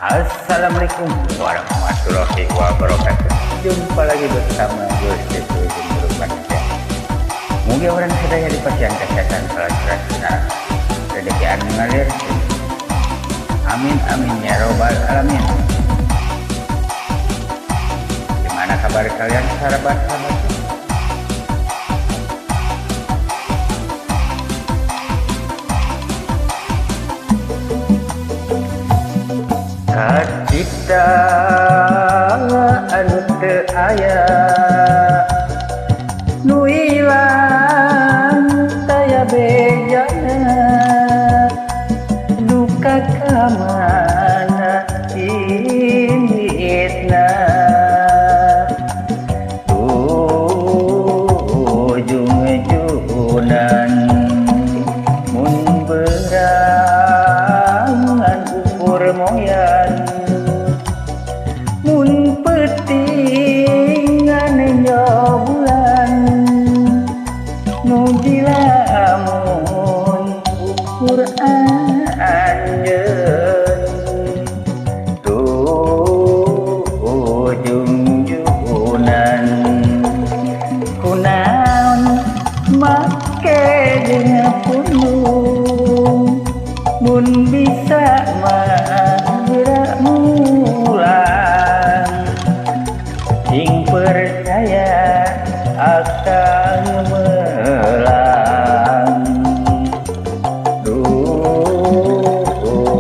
Assalamualaikum warahmatullahi wabarakatuh. Jumpa lagi bersama gue Setu Jumbruk Manusia. Mungkin orang sedaya di pasien kesehatan salah rezeki anu ngalir. Amin amin ya robbal alamin. Gimana kabar kalian sahabat-sahabat? Kacipta anu teu aya nu ilang taya bejana duka kamana inditna ujung-ujungan mun berangan ukur moyan mun petingan bulan nu dilamun ukur anjeun ujung-ujungan kunaon make jeung pundung mun bisa mah gerak mulang sing percaya akan melang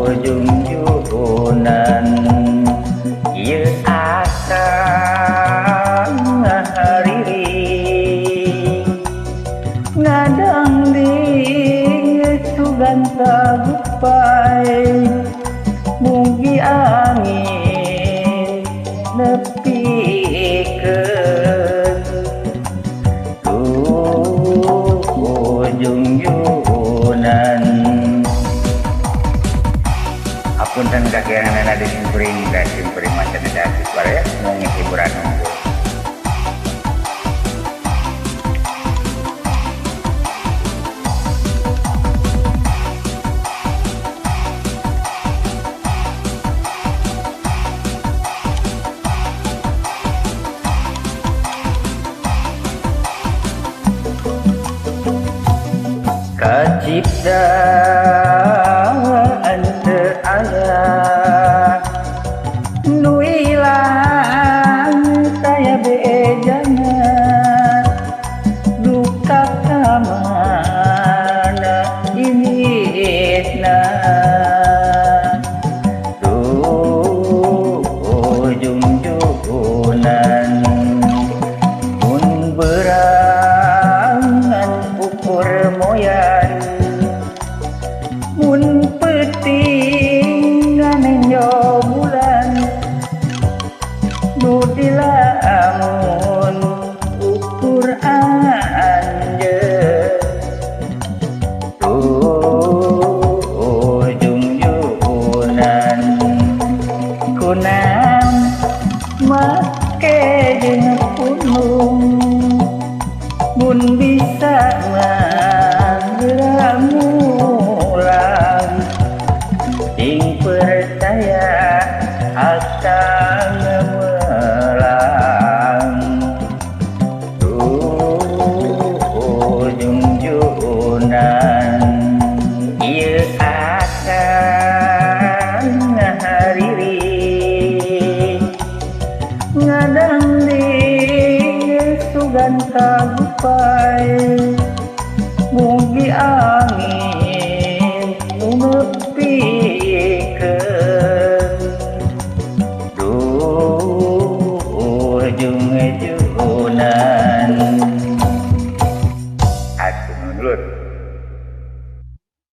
ujung-ujungan ieu akan ngahariri ngadang di sugan tagupai mugi angin nepikeun ujung-ujungan apunten kakirangan di simpuring macam ada suara ya mau hiburan nunggu. Kacipta teu aya nu ilang taya bejana duka kamana inditna ujung-ujungan mun berangan ukur moyan mun petingan bulan nu dilamun ukur anjeun ujung-ujungan kunaon make jeung pundung mun bisa mah gerak mulang sing percaya akan melang ujung-ujungan ieu akan ngahariri ngadang di sugan tagupai mugi angin nu nepikeun ujung-ujungan